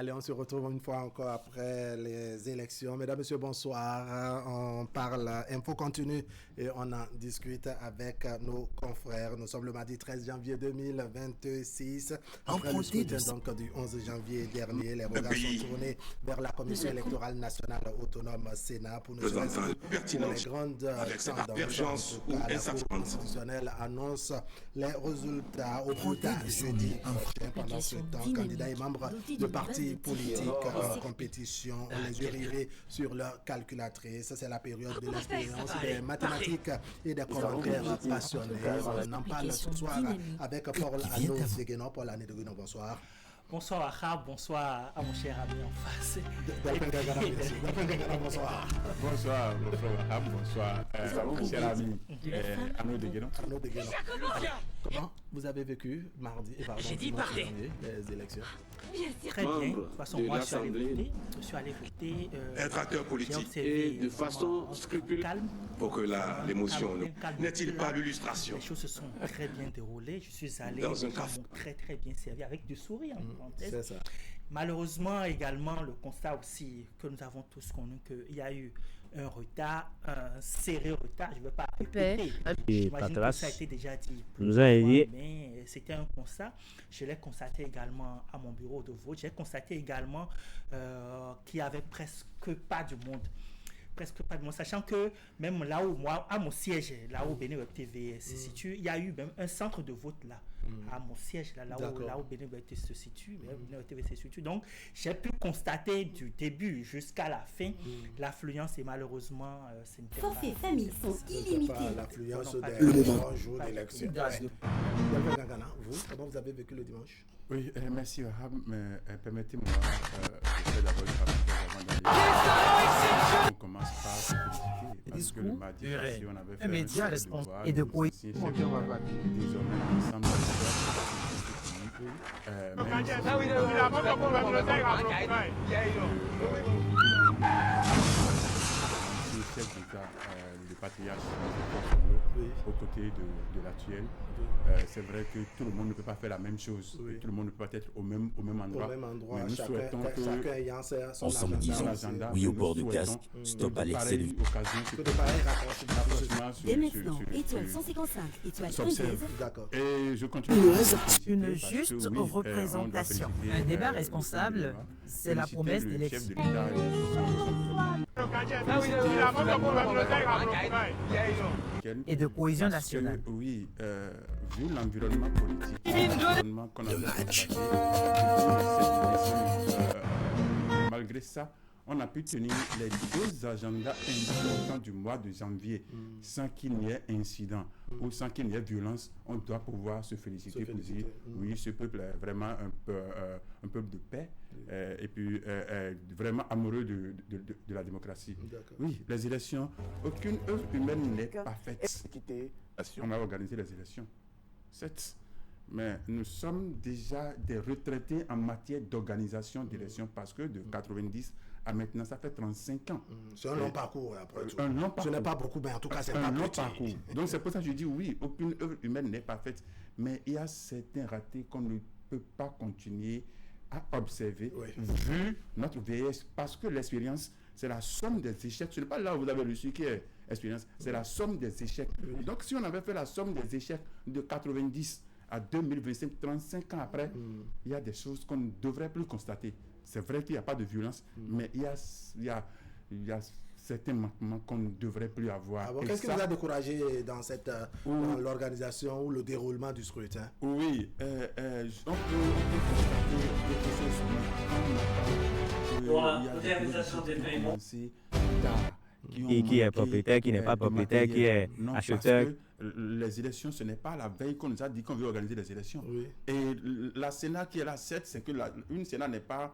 Allez, on se retrouve une fois encore après les élections. Mesdames, Messieurs, bonsoir. On parle info continue et on en discute avec nos confrères. Nous sommes le mardi 13 janvier 2026. Après le scrutin donc, du 11 janvier dernier, les regards sont tournés vers la Commission électorale nationale autonome Sénat pour nous suivre pour les grandes tendances. En tout cas, la Cour constitutionnelle annonce les résultats au plus tard jeudi prochain. Pendant ce temps, candidats et membres de partis politiques en compétition ont les yeux rivés sur leur calculatrice. C'est la période de l'expérience des mathématiques et des commentaires passionnés. On en parle ce soir avec Paul Ano-Degueno. Paul Ano-Degueno, bonsoir. Bonsoir Ahab, bonsoir à mon cher ami en face. Bonsoir. Bonsoir mon frère Ahab, bonsoir mon cher ami Ano-Degueno. Comment vous avez vécu mardi et dimanche dernier les élections? Très bien. De toute façon, moi je suis allé voter. Être acteur politique et de façon scrupuleuse pour que l'émotion n'est-il pas l'illustration? Les choses se sont très bien déroulées. Je suis allé dans un café très très bien servi avec du sourire en parenthèse. C'est ça. Malheureusement également le constat aussi que nous avons tous connu qu'il y a eu un retard, un serré retard, je ne veux pas répéter. J'imagine que ça a été déjà dit plus mais c'était un constat. Je l'ai constaté également à mon bureau de vote. J'ai constaté également qu'il n'y avait presque pas de monde. Sachant que même là où moi, à mon siège, là où Bénin Web TV se situe, il y a eu même un centre de vote là, à mon siège, là où Bénin Web TV se situe, Donc, j'ai pu constater du début jusqu'à la fin l'affluence et malheureusement, ce n'était Forfaits famille sont illimités. L'affluence des jours d'élection. Vous, comment vous avez vécu le dimanche? Oui, merci Wahab, mais permettez-moi de faire d'abord une parenthèse avant d'aller. On commence par se féliciter parce que le mardi passé, on avait fait un média responsable et de quoi désormais ensemble chef d'État, le patriarche aux côtés de l'actuel. C'est vrai que tout le monde ne peut pas faire la même chose. Tout le monde ne peut pas être au même endroit. Mais nous souhaitons que chacun ayant son ensemble disons oui au bord du casque, stop à l'excès de Dès maintenant, étoile 155, étoile 13. D'accord. Et je continue. Une juste représentation. Un débat responsable, c'est la promesse d'élection. Et de cohésion nationale. Oui, vu l'environnement politique, l'environnement qu'on a malgré ça, on a pu tenir les deux agendas importants du mois de janvier sans qu'il n'y ait incident ou sans qu'il n'y ait violence. On doit pouvoir se féliciter pour dire oui, ce peuple est vraiment un peuple de paix et puis vraiment amoureux de la démocratie. Oui, les élections, aucune œuvre humaine n'est parfaite. On a organisé les élections. Mais nous sommes déjà des retraités en matière d'organisation d'élections parce que de 90 à maintenant, ça fait 35 ans. C'est un long parcours, après tout. Un long parcours. Ce n'est pas beaucoup, mais en tout cas, c'est un long parcours. Donc, c'est pour ça que je dis oui, aucune œuvre humaine n'est parfaite. Mais il y a certains ratés qu'on ne peut pas continuer à observer vu notre vieillesse. Parce que l'expérience, c'est la somme des échecs. Ce n'est pas là où vous avez reçu qui est expérience, c'est la somme des échecs. Donc, si on avait fait la somme des échecs de 90 à 2025, 35 ans après, il y a des choses qu'on ne devrait plus constater. C'est vrai qu'il n'y a pas de violence, mais il y a certains manquements qu'on ne devrait plus avoir. Ah bon, qu'est-ce qui vous a découragé dans l'organisation ou le déroulement du scrutin? Oui, on peut constater qui est propriétaire, qui n'est pas propriétaire, qui est acheteur. Les élections, ce n'est pas la veille qu'on nous a dit qu'on veut organiser les élections. Et la Sénat qui est là, c'est que une Sénat n'est pas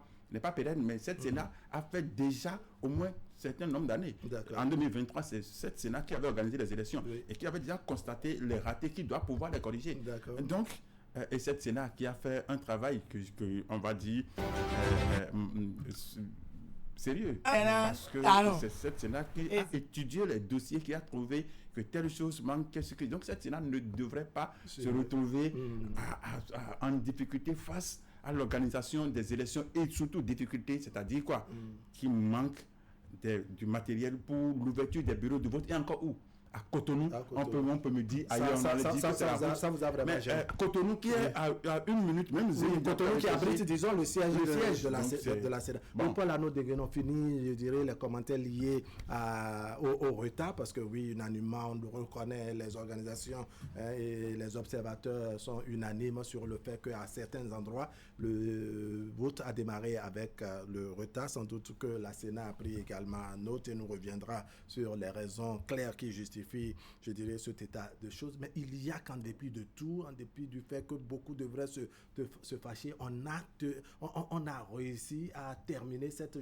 pérenne, mais cette Sénat a fait déjà au moins un certain nombre d'années. En 2023, c'est cette Sénat qui avait organisé les élections et qui avait déjà constaté les ratés qui doit pouvoir les corriger. Donc, et cette Sénat qui a fait un travail que on va dire sérieux, parce que c'est cette Sénat qui a étudié les dossiers, qui a trouvé que telle chose manque, donc cette Sénat ne devrait pas se retrouver en difficulté face à l'organisation des élections et surtout difficultés, c'est-à-dire quoi, qui manque du matériel pour l'ouverture des bureaux de vote et encore où? À Cotonou, on peut me dire ailleurs, ça vous a vraiment gêné. Cotonou qui est à 1 minute, même Cotonou qui abrite, disons, le siège de la CEDA. Bon, pour la note de Guénon fini, je dirais les commentaires liés au retard, parce que oui, unanimement, on reconnaît les organisations et les observateurs sont unanimes sur le fait qu'à certains endroits, le vote a démarré avec le retard. Sans doute que la Sénat a pris également note et nous reviendra sur les raisons claires qui justifient, je dirais, cet état de choses. Mais il y a qu'en dépit de tout, en dépit du fait que beaucoup devraient se fâcher, on a réussi à terminer cette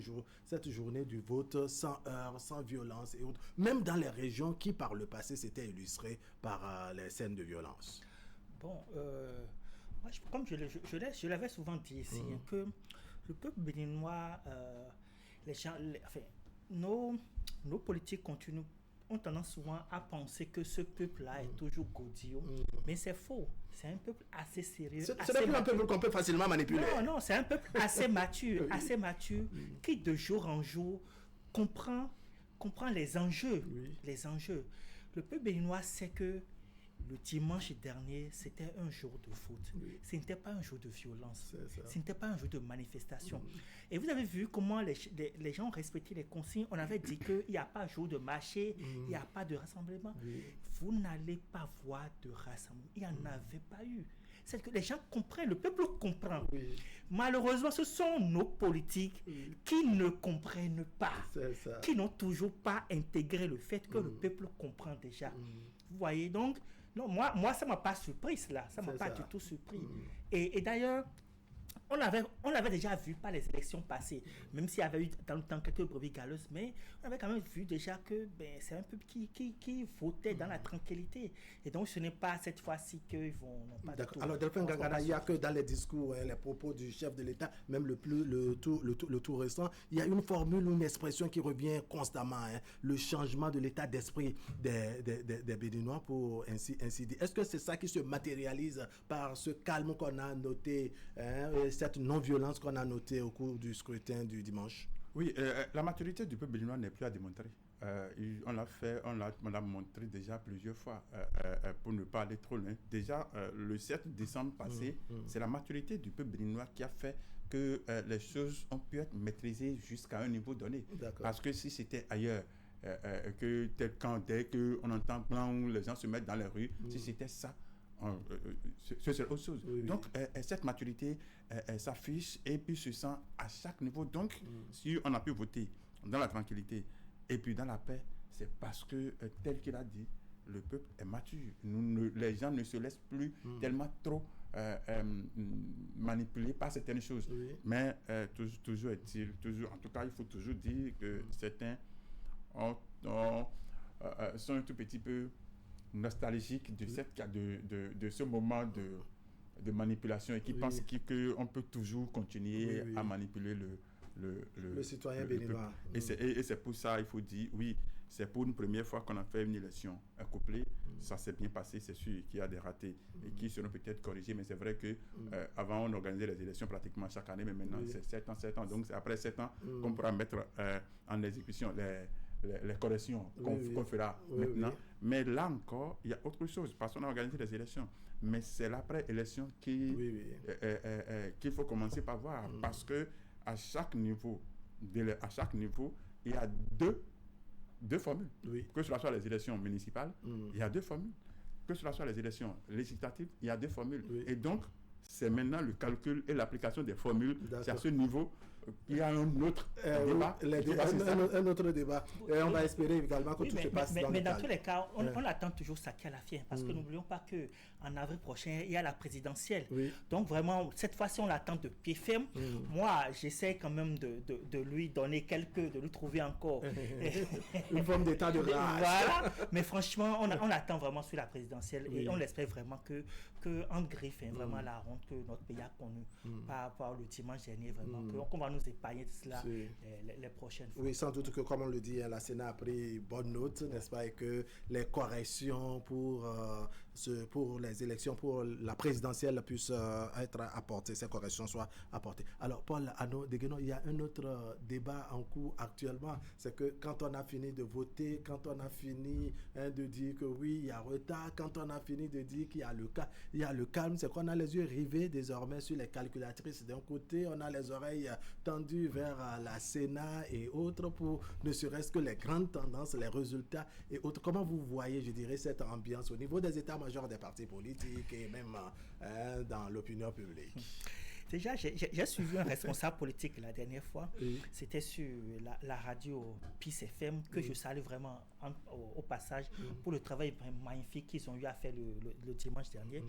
journée du vote sans heurts, sans violence et autres, même dans les régions qui par le passé s'étaient illustrées par les scènes de violence. Bon, moi, comme je l'avais souvent dit ici, que le peuple béninois, nos politiques ont tendance souvent à penser que ce peuple-là est toujours godillot. Mais c'est faux. C'est un peuple assez sérieux. Ce n'est plus un peuple qu'on peut facilement manipuler. Non, c'est un peuple assez mature, qui de jour en jour comprend les enjeux. Les enjeux. Le peuple béninois sait que le dimanche dernier, c'était un jour de faute. Ce n'était pas un jour de violence. Ce n'était pas un jour de manifestation. Et vous avez vu comment les gens respectaient les consignes. On avait dit qu'il n'y a pas jour de marché, il n'y a pas de rassemblement. Vous n'allez pas voir de rassemblement. Il n'y en avait pas eu. C'est que les gens comprennent, le peuple comprend. Malheureusement, ce sont nos politiques qui ne comprennent pas, qui n'ont toujours pas intégré le fait que le peuple comprend déjà. Vous voyez, donc, non, moi ça ne m'a pas surpris, cela. Ça ne m'a pas du tout surpris. Et d'ailleurs, on l'avait déjà vu par les élections passées, même s'il y avait eu dans le temps quelques brebis galeuses, mais on avait quand même vu déjà que c'est un peuple qui votait dans la tranquillité. Et donc, ce n'est pas cette fois-ci qu'ils vont... D'accord. Alors, Delphin Gangara, il n'y a que dans les discours, les propos du chef de l'État, même le tout récent, il y a une formule, une expression qui revient constamment, le changement de l'état d'esprit des Béninois, pour ainsi dire. Est-ce que c'est ça qui se matérialise par ce calme qu'on a noté, cette non-violence qu'on a notée au cours du scrutin du dimanche? Oui, la maturité du peuple béninois n'est plus à démontrer. On l'a montré déjà plusieurs fois, pour ne pas aller trop loin. Déjà, le 7 décembre passé, c'est la maturité du peuple béninois qui a fait que les choses ont pu être maîtrisées jusqu'à un niveau donné. Parce que si c'était ailleurs, que dès qu'on entend plan où les gens se mettent dans les rues, si c'était ça, c'est autre chose. Donc, cette maturité s'affiche et puis se sent à chaque niveau. Donc, si on a pu voter dans la tranquillité et puis dans la paix, c'est parce que, tel qu'il a dit, le peuple est mature. Les gens ne se laissent plus tellement trop manipulés par certaines choses. Mais toujours est-il, en tout cas, il faut toujours dire que certains sont un tout petit peu nostalgique de ce moment de manipulation et qui pense qu'on peut toujours continuer à manipuler le citoyen béninois. Et c'est pour ça, il faut dire, oui, c'est pour une première fois qu'on a fait une élection couplée. Ça s'est bien passé, c'est sûr qu'il y a des ratés et qui seront peut-être corrigés, mais c'est vrai que avant on organisait les élections pratiquement chaque année, mais maintenant c'est 7 ans. Donc c'est après 7 ans qu'on pourra mettre en exécution les corrections qu'on fera maintenant. Mais là encore, il y a autre chose, parce qu'on a organisé les élections. Mais c'est l'après-élection qu'il faut commencer par voir, parce que à chaque niveau, il y a deux formules. Que ce soit les élections municipales, il y a deux formules. Que ce soit les élections législatives, il y a deux formules. Et donc, c'est maintenant le calcul et l'application des formules. C'est à ce niveau qu'il y a un autre débat. Un autre débat. Et on va espérer également que tout se passe dans le calme. Mais dans tous les cas, on attend toujours ça qui a la fière. Parce que n'oublions pas qu'en avril prochain, il y a la présidentielle. Donc vraiment, cette fois-ci, on l'attend de pied ferme. Moi, j'essaie quand même de lui donner de lui trouver encore une forme d'état de grâce. Voilà. Mais franchement, on attend vraiment sur la présidentielle et on espère vraiment que Anne Griffe, vraiment la honte que notre pays a connue par le dimanche dernier, vraiment, qu'on va nous épargner de cela les prochaines fois. Oui, sans doute que, comme on le dit, la Sénat a pris bonne note, n'est-ce pas, et que les corrections pour pour les élections, pour la présidentielle puisse être apportée, ces corrections soient apportées. Alors, Paul Arnaud Degueno, il y a un autre débat en cours actuellement, c'est que quand on a fini de voter, quand on a fini de dire que oui, il y a retard, quand on a fini de dire qu'il y a le calme, c'est qu'on a les yeux rivés désormais sur les calculatrices. D'un côté, on a les oreilles tendues vers la Sénat et autres pour ne serait-ce que les grandes tendances, les résultats et autres. Comment vous voyez, je dirais, cette ambiance au niveau des états-majors des partis politiques et même dans l'opinion publique? Déjà, j'ai suivi un responsable politique la dernière fois. Oui. C'était sur la radio Peace FM que je salue vraiment au passage pour le travail magnifique qu'ils ont eu à faire le dimanche dernier.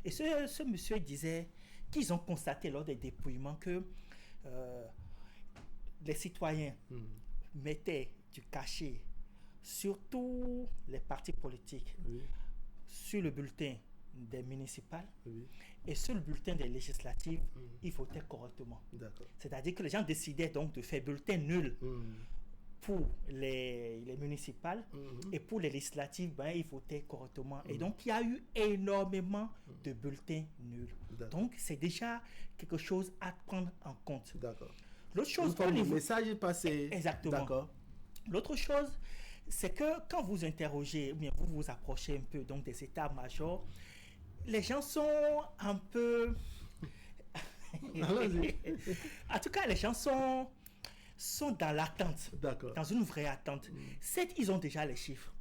Et ce monsieur disait qu'ils ont constaté lors des dépouillements que les citoyens mettaient du cachet sur tous les partis politiques, sur le bulletin des municipales et sur le bulletin des législatives, ils votaient correctement. C'est-à-dire que les gens décidaient donc de faire bulletin nul pour les municipales et pour les législatives, ils votaient correctement. Et donc, il y a eu énormément de bulletins nuls. Donc, c'est déjà quelque chose à prendre en compte. L'autre chose, le message est passé. Exactement. L'autre chose, c'est que quand vous interrogez, ou bien vous vous approchez un peu donc des états-majors, les gens sont un peu... En tout cas, les gens sont dans l'attente, dans une vraie attente. Certes, ils ont déjà les chiffres.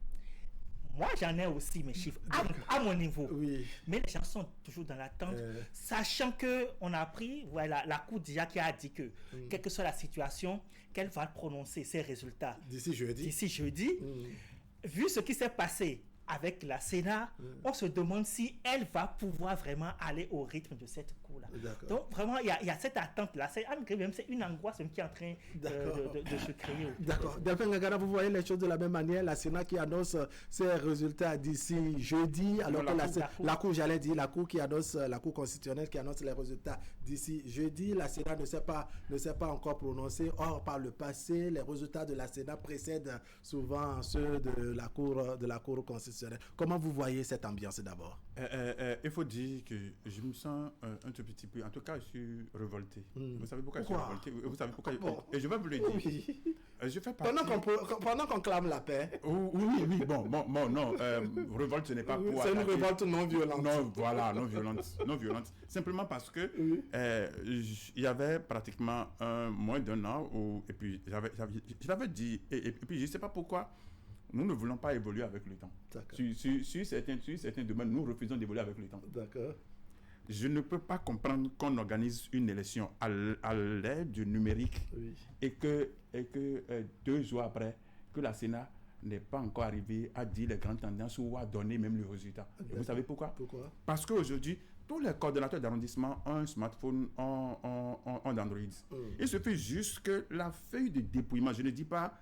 Moi, j'en ai aussi mes chiffres à mon niveau. Mais les gens sont toujours dans l'attente, sachant qu'on a appris, la Cour déjà qui a dit que, quelle que soit la situation, qu'elle va prononcer ses résultats d'ici jeudi. Vu ce qui s'est passé avec la Sénat, on se demande si elle va pouvoir vraiment aller au rythme de cette cour-là. Donc, vraiment, il y a cette attente-là. C'est une angoisse qui est en train de se créer. D'accord. Delphin Ngangara, vous voyez les choses de la même manière. La Sénat qui annonce ses résultats d'ici jeudi, alors que la Cour, j'allais dire, la Cour constitutionnelle qui annonce les résultats d'ici jeudi. La Sénat ne s'est pas encore prononcée. Or, par le passé, les résultats de la Sénat précèdent souvent ceux de la Cour constitutionnelle. Comment vous voyez cette ambiance d'abord? Il faut dire que je me sens un tout petit peu, en tout cas je suis révolté. Vous savez pourquoi je suis révolté? Vous savez pourquoi? Et je vais vous le dire. Je fais partie... Pendant qu'on clame la paix. Oui, bon, non, révolte ce n'est pas pour... C'est une révolte non violente. Non violente. Simplement parce que il y avait pratiquement moins d'un an, et puis j'avais dit, et puis je ne sais pas pourquoi, nous ne voulons pas évoluer avec le temps. Sur certains domaines, nous refusons d'évoluer avec le temps. Je ne peux pas comprendre qu'on organise une élection à l'ère du numérique et que 2 jours après, que la Sénat n'est pas encore arrivée à dire les grandes tendances ou à donner même le résultat. Et vous savez pourquoi? Parce qu'aujourd'hui, tous les coordonnateurs d'arrondissement ont un smartphone en Android. Il suffit juste que la feuille de dépouillement, je ne dis pas,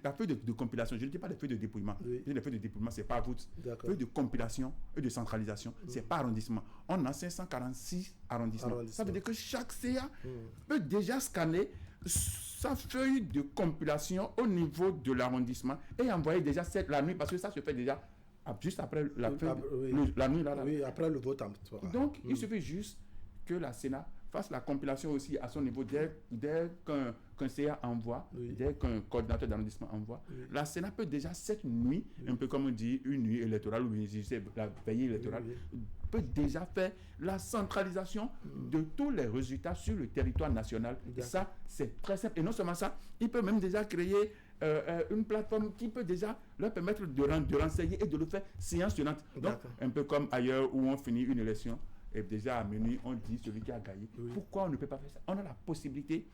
la feuille de compilation, je ne dis pas les feuilles de dépouillement. Les feuilles de dépouillement, ce n'est pas vous. Feuille de compilation et de centralisation, ce n'est pas arrondissement. On a 546 arrondissements. Ça veut dire que chaque CA peut déjà scanner sa feuille de compilation au niveau de l'arrondissement et envoyer déjà la nuit, parce que ça se fait déjà juste après la nuit. Oui, après le vote. Donc, il suffit juste que la Sénat fasse la compilation aussi à son niveau dès qu'un CA envoie, dès qu'un coordinateur d'arrondissement envoie. La Sénat peut déjà cette nuit, un peu comme on dit une nuit électorale ou la veillée électorale, peut déjà faire la centralisation de tous les résultats sur le territoire national. Et ça, c'est très simple. Et non seulement ça, il peut même déjà créer une plateforme qui peut déjà leur permettre de renseigner et de le faire séance tenante. Donc, un peu comme ailleurs où on finit une élection et déjà à minuit, on dit celui qui a gagné. Pourquoi on ne peut pas faire ça? On a la possibilité,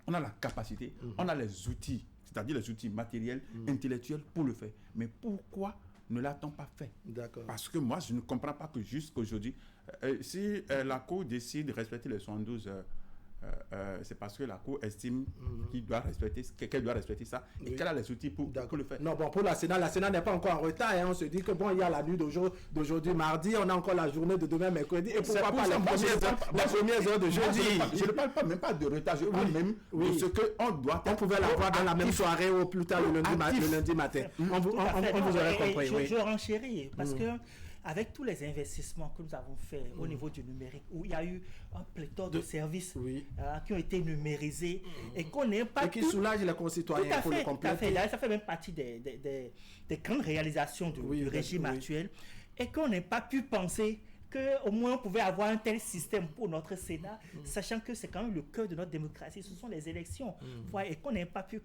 on a la capacité, on a les outils, c'est-à-dire les outils matériels, intellectuels pour le faire. Mais pourquoi ne l'a-t-on pas fait? Parce que moi, je ne comprends pas que jusqu'aujourd'hui, si la Cour décide de respecter les 72 c'est parce que la Cour estime qu'elle doit respecter ça et qu'elle a les outils pour le faire. Non, bon, pour la Sénat n'est pas encore en retard. Hein. On se dit que bon, il y a la nuit d'aujourd'hui mardi, on a encore la journée de demain mercredi. Et pourquoi pas les premières heures de jeudi? Je ne parle même pas de retard, je parle même de ce qu'on doit. On pouvait l'avoir dans la même soirée ou plus tard le lundi matin. On vous aurait compris. Je renchéris parce que avec tous les investissements que nous avons faits au niveau du numérique, où il y a eu un pléthore de services qui ont été numérisés et qu'on n'est pas... Et qui soulagent les concitoyens pour le compléter. Ça fait même partie des grandes réalisations du régime actuel et qu'on n'ait pas pu penser qu'au moins on pouvait avoir un tel système pour notre Sénat, sachant que c'est quand même le cœur de notre démocratie, ce sont les élections. Et qu'on n'ait pas pu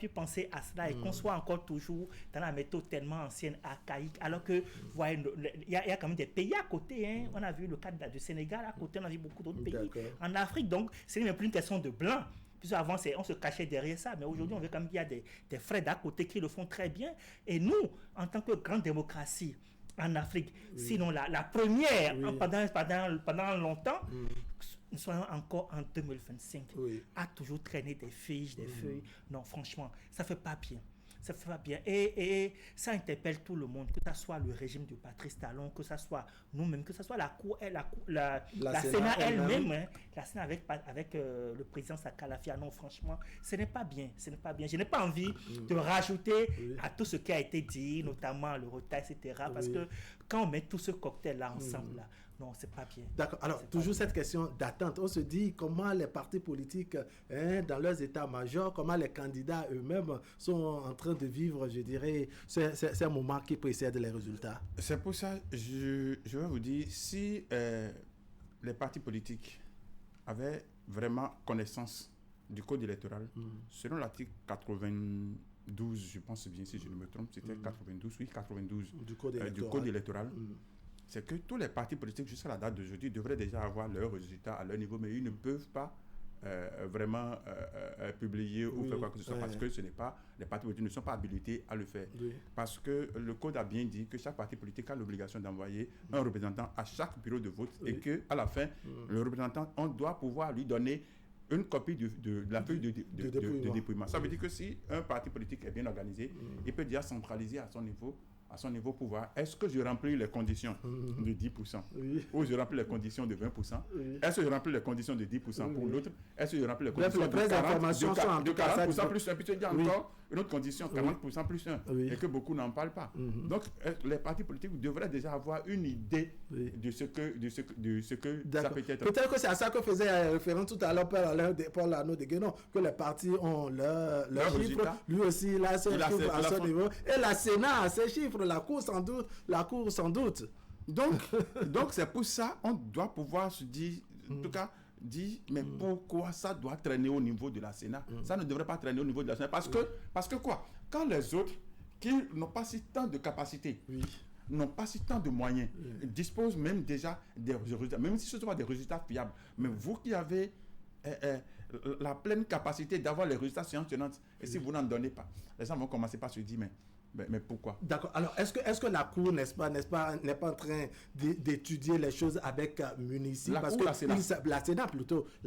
penser à cela et qu'on soit encore toujours dans la méthode tellement ancienne, archaïque, alors que il y a quand même des pays à côté. Hein. On a vu le cas du Sénégal à côté, on a vu beaucoup d'autres pays en Afrique. Donc, ce n'est même plus une question de blanc. Puisque avant, on se cachait derrière ça, mais aujourd'hui, on veut quand même qu'il y a des frères d'à côté qui le font très bien. Et nous, en tant que grande démocratie, en Afrique, sinon la première pendant longtemps, nous sommes encore en 2025 à toujours traîner des fiches, des feuilles. Non, franchement, ça fait pas bien. Ça fait pas bien. Et ça interpelle tout le monde, que ce soit le régime de Patrice Talon, que ce soit nous-mêmes, que ce soit la Cour, la Sénat elle-même, hein, la Sénat avec le président Sakalafia. Non, franchement, ce n'est pas bien. Ce n'est pas bien. Je n'ai pas envie de rajouter à tout ce qui a été dit, notamment le retard, etc. Parce que quand on met tout ce cocktail-là ensemble, là, non, c'est pas bien. D'accord. Alors, toujours cette question d'attente. On se dit comment les partis politiques, dans leurs états-majors, comment les candidats eux-mêmes sont en train de vivre, je dirais, ces moments qui précèdent les résultats. C'est pour ça, je vais vous dire, si les partis politiques avaient vraiment connaissance du code électoral, selon l'article 92, je pense bien, si je ne me trompe, c'était 92 du code électoral. C'est que tous les partis politiques, jusqu'à la date d'aujourd'hui, devraient déjà avoir leurs résultats à leur niveau, mais ils ne peuvent pas vraiment publier ou faire quoi que ce soit parce que les partis politiques ne sont pas habilités à le faire. Parce que le code a bien dit que chaque parti politique a l'obligation d'envoyer un représentant à chaque bureau de vote et qu'à la fin, le représentant, on doit pouvoir lui donner une copie de la feuille de dépouillement. Ça veut dire que si un parti politique est bien organisé, il peut déjà centraliser à son niveau pouvoir, est-ce que je remplis les conditions de 10% ou je remplis les conditions de 20%? Est-ce que je remplis les conditions de 10% pour l'autre? Est-ce que je remplis les conditions de 40% plus 1? Puis il y a encore une autre condition, 40% plus 1, et que beaucoup n'en parlent pas. Donc, les partis politiques devraient déjà avoir une idée de ce que ça peut être. Peut-être que c'est à ça que faisait référence tout à l'heure Paul Arnaud de Guénon, que les partis ont leur chiffres, lui aussi il a ses chiffres à son niveau, et la Sénat a ses chiffres. La Cour sans doute. Donc c'est pour ça on doit pouvoir se dire, en tout cas, mais pourquoi ça doit traîner au niveau de la Sénat? Ça ne devrait pas traîner au niveau de la Sénat. Parce que quoi? Quand les autres qui n'ont pas si tant de capacités, n'ont pas si tant de moyens, disposent même déjà des résultats, même si ce ne sont pas des résultats fiables, mais vous qui avez la pleine capacité d'avoir les résultats scientifiques, et si vous n'en donnez pas, les gens vont commencer par se dire, mais pourquoi? D'accord. Alors, est-ce que la Cour, n'est pas en train d'étudier les choses avec Munici? La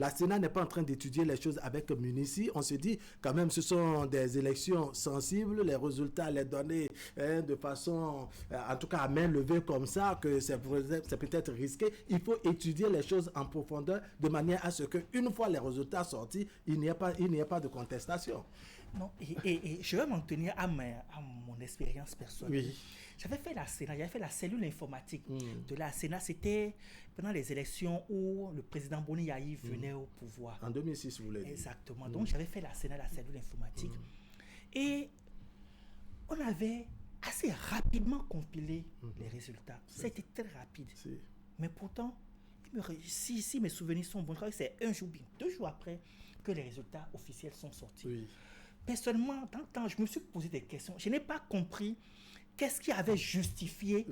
Sénat n'est pas en train d'étudier les choses avec Munici. On se dit, quand même, ce sont des élections sensibles, les résultats, les données, de façon, en tout cas, à main levée comme ça, que c'est peut-être risqué. Il faut étudier les choses en profondeur, de manière à ce qu'une fois les résultats sortis, il n'y ait pas de contestation. Non, et je vais m'en tenir à mon expérience personnelle. J'avais fait la cellule informatique de la Sénat. C'était pendant les élections où le président Boni Yahi venait au pouvoir. En 2006, vous l'avez dit. Exactement. Donc, j'avais fait la cellule informatique. Et on avait assez rapidement compilé les résultats. C'était très rapide. Mais pourtant, si mes souvenirs sont bons, je crois que c'est 1 jour, 2 jours après que les résultats officiels sont sortis. Personnellement, dans le temps, je me suis posé des questions. Je n'ai pas compris qu'est-ce qui avait justifié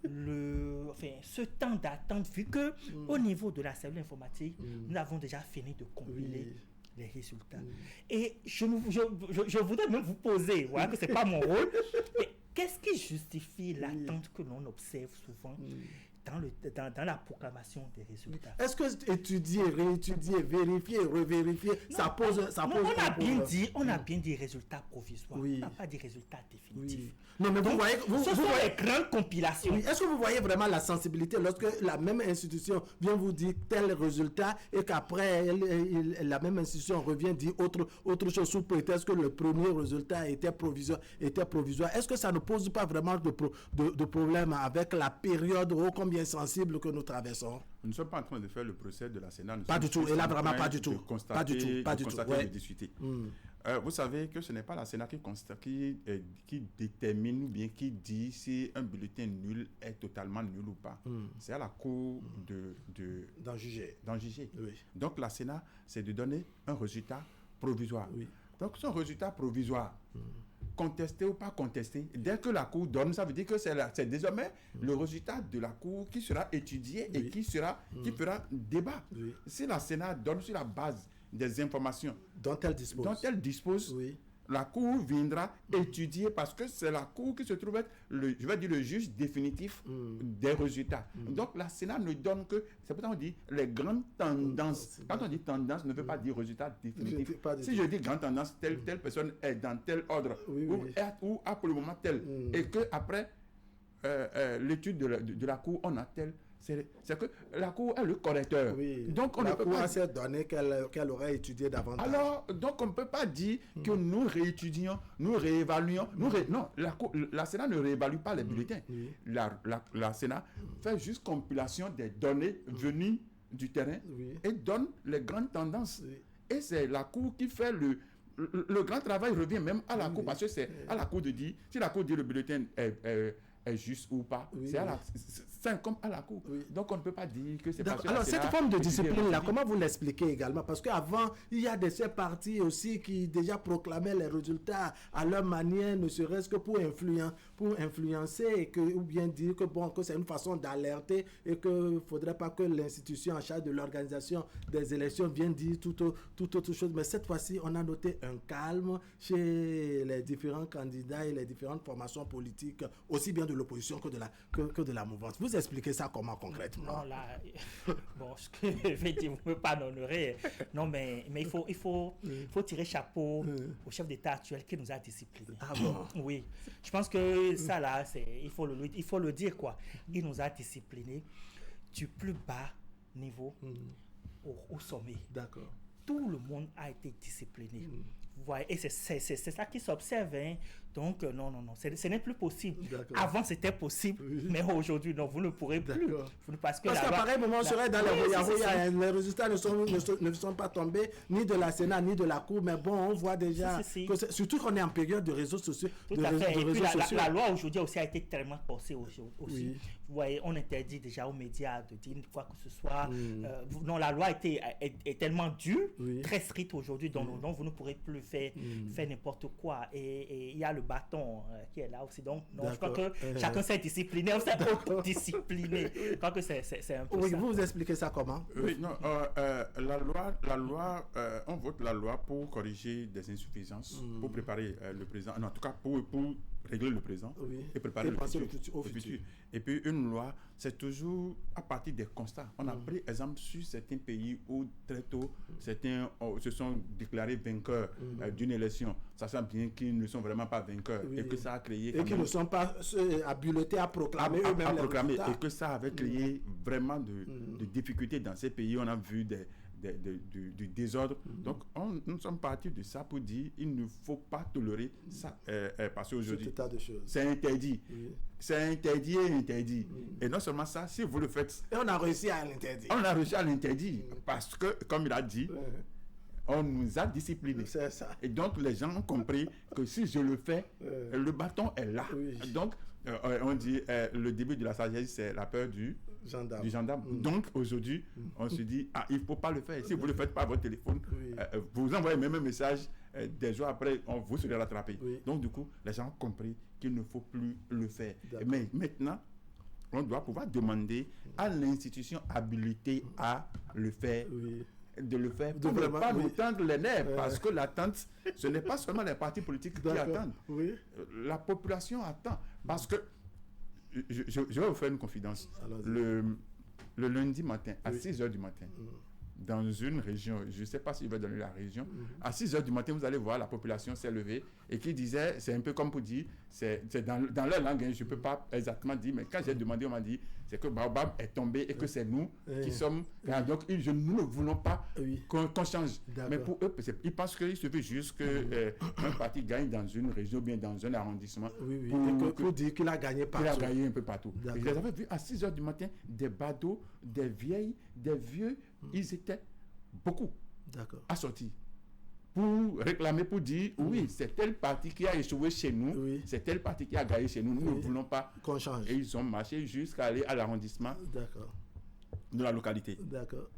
ce temps d'attente, vu qu'au niveau de la cellule informatique, nous avons déjà fini de compiler les résultats. Et je voudrais même vous poser, voilà que ce n'est pas mon rôle, mais qu'est-ce qui justifie l'attente que l'on observe souvent dans la proclamation des résultats. Est-ce que étudier, réétudier, vérifier, revérifier, ça pose on a bien dit résultats provisoires. On n'a pas dit résultats définitifs. Non, mais vous voyez, vous voyez les grandes compilations. Est-ce que vous voyez vraiment la sensibilité lorsque la même institution vient vous dire tel résultat et qu'après la même institution revient dire autre chose sous prétexte que le premier résultat était provisoire. Est-ce que ça ne pose pas vraiment de problème avec la période ô combien sensible que nous traversons? Nous ne sommes pas en train de faire le procès de la Sénat. Pas du tout, et là vraiment pas du tout. Pas du tout. De discuter. Vous savez que ce n'est pas la Sénat qui détermine ou bien qui dit si un bulletin nul est totalement nul ou pas. C'est à la Cour d'en juger. Oui. Donc la Sénat, c'est de donner un résultat provisoire. Oui. Donc son résultat provisoire, contesté ou pas contesté, dès que la Cour donne, ça veut dire que c'est désormais le résultat de la Cour qui sera étudié et qui fera débat. Oui. Si la Sénat donne sur la base des informations dont elle dispose, la Cour viendra étudier parce que c'est la Cour qui se trouve être le juge définitif des résultats. Donc la Sénat ne donne que, c'est pourquoi on dit les grandes tendances. Quand on dit tendance, ne veut pas dire résultat définitif. Si je dis grande tendance, telle personne est dans tel ordre ou a pour le moment tel, et que après l'étude de la Cour, on a tel. C'est que la Cour est le correcteur. Oui. Donc la Cour a cette donnée qu'elle aurait étudié davantage. Alors, donc on ne peut pas dire que nous réétudions, nous réévaluons. Non, la Sénat ne réévalue pas les bulletins. La Sénat fait juste compilation des données venues du terrain et donne les grandes tendances. Et c'est la Cour qui fait le grand travail, revient même à la Cour, parce que c'est à la Cour de dire, si la Cour dit le bulletin est juste ou pas, c'est comme à la Cour. Donc on ne peut pas dire que c'est pas. Alors cette forme de discipline-là, comment vous l'expliquez également? Parce qu'avant, il y a ces partis aussi qui déjà proclamaient les résultats à leur manière, ne serait-ce que pour influencer, ou bien dire que c'est une façon d'alerter et qu'il ne faudrait pas que l'institution en charge de l'organisation des élections vienne dire toute autre chose. Mais cette fois-ci, on a noté un calme chez les différents candidats et les différentes formations politiques, aussi bien de l'opposition que de la mouvance. Vous expliquez ça comment concrètement? Non, là, effectivement, vous ne pouvez pas l'honorer. Non, mais il faut tirer chapeau au chef d'État actuel qui nous a disciplinés. Ah bon? Oui. Je pense que ça, là, il faut le dire, quoi. Il nous a disciplinés du plus bas niveau au sommet. D'accord. Tout le monde a été discipliné. Vous voyez, et c'est ça qui s'observe. Hein. Donc, non, ce n'est plus possible. Avant, c'était possible, mais aujourd'hui, non, vous ne pourrez plus. Parce qu'à pareil moment, on serait dans les résultats ne sont pas tombés, ni de la Sénat, ni de la Cour, mais bon, on voit déjà, surtout qu'on est en période de réseaux sociaux. Tout à fait. Et puis, la loi aujourd'hui aussi a été tellement pensée aussi. Vous voyez, on interdit déjà aux médias de dire quoi que ce soit. Non, la loi est tellement dure, très stricte aujourd'hui, donc vous ne pourrez plus faire n'importe quoi. Et il y a le bâton qui est là aussi. Donc, non, je crois que chacun s'est discipliné, on s'est autodiscipliné. Je crois que c'est un peu ça. Vous expliquez ça comment? Oui, non, la loi, on vote la loi pour corriger des insuffisances, pour préparer le présent, en tout cas pour régler le présent et préparer le futur. Et puis une loi, c'est toujours à partir des constats. On a pris exemple sur certains pays où très tôt, certains se sont déclarés vainqueurs d'une élection, sachant bien qu'ils ne sont vraiment pas vainqueurs et que ça a créé... Et qu'ils ne sont pas habilités à proclamer eux-mêmes les résultats. Et que ça avait créé vraiment de difficultés dans ces pays. On a vu du désordre. Donc, nous sommes partis de ça pour dire il ne faut pas tolérer ça. Parce qu'aujourd'hui, c'est interdit. C'est interdit et interdit. Et non seulement ça, si vous le faites... Et on a réussi à l'interdire. On a réussi à l'interdire. Parce que, comme il a dit, on nous a disciplinés. C'est ça. Et donc, les gens ont compris que si je le fais, le bâton est là. Donc, on dit le début de la sagesse, c'est la peur du gendarme. Donc, aujourd'hui, on se dit, il ne faut pas le faire. Si vous ne le faites pas à votre téléphone, vous envoyez même un message, des jours après, vous serez rattrapé. Donc, du coup, les gens ont compris qu'il ne faut plus le faire. Mais maintenant, on doit pouvoir demander à l'institution habilitée à le faire. De le faire pour ne pas nous tendre les nerfs, parce que l'attente, ce n'est pas seulement les partis politiques qui attendent. La population attend, parce que je vais vous faire une confidence. Le lundi matin, à 6h du matin, dans une région, je ne sais pas si je vais donner la région, à 6h du matin, vous allez voir la population s'est levée et qui disait, c'est un peu comme pour dire, c'est dans leur langue, je ne peux pas exactement dire, mais quand j'ai demandé, on m'a dit, c'est que Baobab est tombé et que c'est nous qui sommes. Donc, nous ne voulons pas qu'on change. Mais pour eux, ils pensent qu'il suffit juste qu'un parti gagne dans une région, bien dans un arrondissement. Pour dire qu'il a gagné partout. Il a gagné un peu partout. Et je les avais vus à 6h du matin, des badauds, des vieilles, des vieux, ils étaient beaucoup assortis pour réclamer, pour dire oui, c'est tel parti qui a échoué chez nous, c'est tel parti qui a gagné chez nous, nous ne voulons pas qu'on change. Et ils ont marché jusqu'à aller à l'arrondissement de la localité.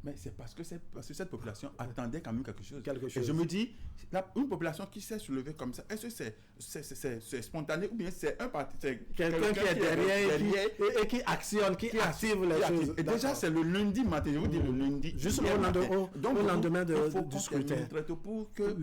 Mais c'est parce que cette population attendait quand même quelque chose. Et je me dis, une population qui s'est soulevée comme ça, est-ce que c'est spontané ou bien c'est un parti, c'est quelqu'un qui est derrière et qui actionne, qui active les choses. Et déjà, c'est le lundi matin, je vous dis le lundi. Juste au lendemain du scrutin. Pour que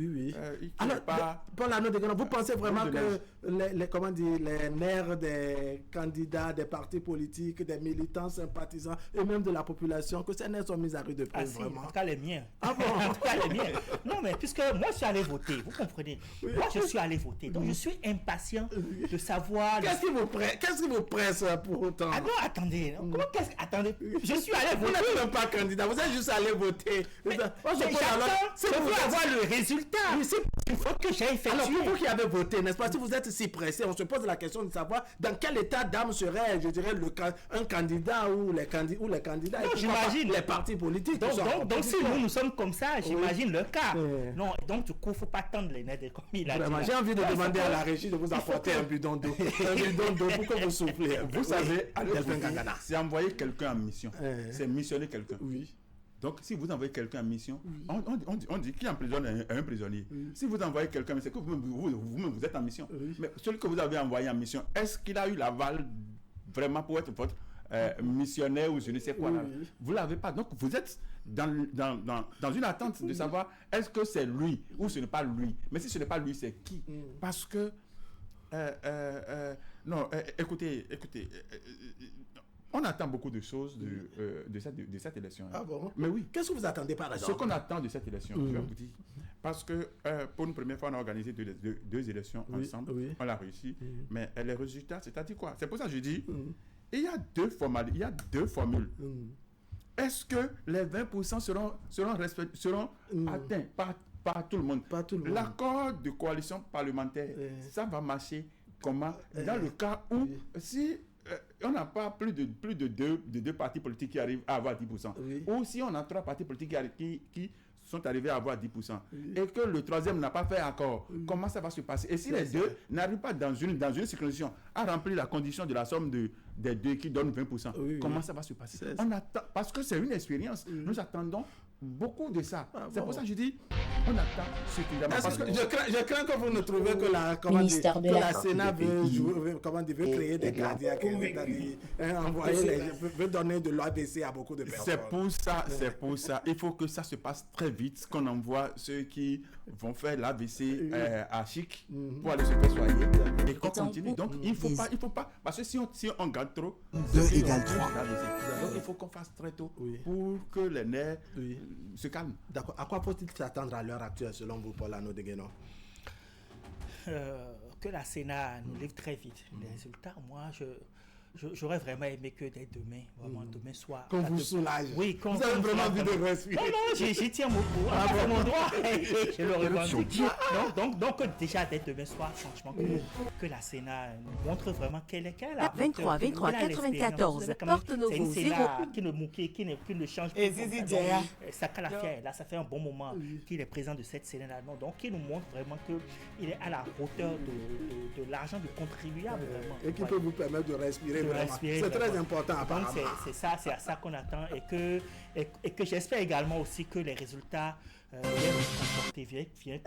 alors, Paul Arnaud Degueno, vous pensez vraiment que les nerfs des candidats, des partis politiques, des militants, sympathisants et même de la population, que ces nerfs sont mis à rude épreuve, vraiment? En tout cas, les miens. Ah bon? En tout cas, les miens. Non, mais puisque moi, je suis allé voter, vous comprenez? Moi, je suis allé voter. Donc, je suis impatient de savoir... Qu'est-ce qui vous presse pour autant? Ah non, attendez. Comment attendez, je suis allé voter. Vous n'êtes même pas candidat, vous êtes juste allé voter. Je veux avoir le résultat. Il faut que j'aille faire. Alors, pour vous qui avez voté, n'est-ce pas, si vous êtes si pressé, on se pose la question de savoir dans quel état d'âme serait, je dirais, un candidat ou les candidats. Non, j'imagine les partis politiques. Donc si nous sommes comme ça, j'imagine le cas. Non, donc du coup, il ne faut pas tendre les nerfs comme il a dit. J'ai envie de demander à la régie de vous apporter un bidon d'eau. Un bidon d'eau pour que vous soufflez. Vous savez, c'est envoyer quelqu'un en mission. C'est missionner quelqu'un. Oui. Donc, si vous envoyez quelqu'un en mission, on dit qui emprisonne un prisonnier. Si vous envoyez quelqu'un, c'est que vous-même vous êtes en mission. Mais celui que vous avez envoyé en mission, est-ce qu'il a eu l'aval vraiment pour être votre missionnaire ou je ne sais quoi là? Vous ne l'avez pas. Donc, vous êtes dans une attente de savoir est-ce que c'est lui ou ce n'est pas lui. Mais si ce n'est pas lui, c'est qui? Parce que, écoutez, on attend beaucoup de choses de cette élection. Ah bon? Mais oui. Qu'est-ce que vous attendez par exemple? Ce qu'on attend de cette élection, je vais vous dire. Parce que pour une première fois, on a organisé deux élections ensemble. On l'a réussi. Mais les résultats, c'est-à-dire quoi? C'est pour ça que je dis, il y a deux formules. Est-ce que les 20% seront atteints par tout le monde? L'accord de coalition parlementaire, ça va marcher comment? Dans le cas où, si on n'a pas plus de deux partis politiques qui arrivent à avoir 10%, ou si on a 3 partis politiques qui sont arrivés à avoir 10%, et que le troisième n'a pas fait accord, comment ça va se passer? Et si les deux n'arrivent pas dans une circonscription à remplir la condition de la somme des deux qui donnent 20%, comment ça va se passer? On attend, parce que c'est une expérience, nous attendons beaucoup de ça. C'est pour ça que je dis, on attend suffisamment. Parce que je crains que vous ne trouvez que la Sénat veut créer des candidats, veut donner de l'ABC à beaucoup de personnes. C'est pour ça. Il faut que ça se passe très vite, qu'on envoie ceux qui vont faire l'ABC à Chic pour aller se faire soigner et qu'on continue. Donc il faut pas, parce que si on garde trop, 2 égale 3. Donc il faut qu'on fasse très tôt pour que les nerfs se calment. D'accord. À quoi faut-il s'attendre à l'heure actuelle selon vous, Paul Arnaud Degueno? Que la Sénat nous livre très vite les résultats. Moi, j'aurais vraiment aimé que dès demain, demain soir. Qu'on vous soulage. Oui, vous avez vraiment envie de respirer. Non, j'y tiens mon droit. Je le revendique. Donc, déjà dès demain soir, franchement, que la Sénat nous montre vraiment quelle est la 23 94. Porte Novo 0. C'est une Sénat qui ne change pas. Ça fait un bon moment qu'il est présent de cette Sénat-là. Donc, il nous montre vraiment qu'il est à la hauteur de l'argent du contribuable. Et qui peut vous permettre de respirer. C'est très important apparemment. C'est à ça qu'on attend et que j'espère également aussi que les résultats vient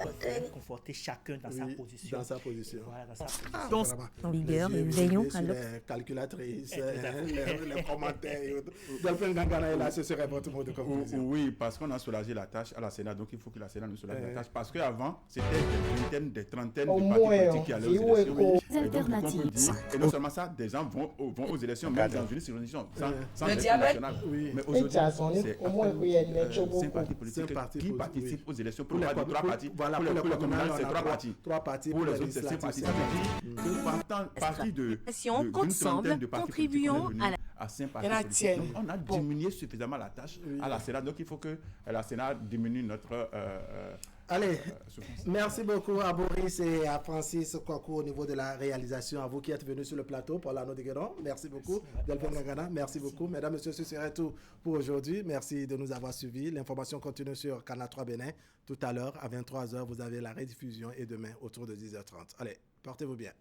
conforter chacun dans sa position. Dans sa position. Voilà, dans sa position. Donc, en vigueur, et veillons à l'autre. Les calculatrices, les commentaires. Delphine Gangana est là, ce serait votre mot de conclusion. Oui, parce qu'on a soulagé la tâche à la Sénat, donc il faut que la Sénat nous soulage la tâche. Parce qu'avant, c'était des vingtaines, des trentaines de partis politiques qui allaient aux élections. Et non seulement ça, des gens vont aux élections, même dans une circonscription, sans élection nationale. Mais aujourd'hui, c'est 5 partis politiques qui participent aux élections. Pour les 3 partis, voilà, pour les communales, c'est 3 partis. 3 partis. Pour les autres, c'est 5 partis. Parti d'une ensemble, contribuons à 5 partis politiques. Donc, on a diminué suffisamment la tâche à la Sénat. Donc, il faut que la Sénat diminue notre... Allez, merci beaucoup à Boris et à Francis Kwaku au niveau de la réalisation. À vous qui êtes venus sur le plateau, Paul Arnaud Degueron, merci beaucoup. Delphine Gangana, merci beaucoup. Mesdames, Messieurs, ce serait tout pour aujourd'hui. Merci de nous avoir suivis. L'information continue sur Canal 3 Bénin. Tout à l'heure, à 23h, vous avez la rediffusion et demain, autour de 10h30. Allez, portez-vous bien.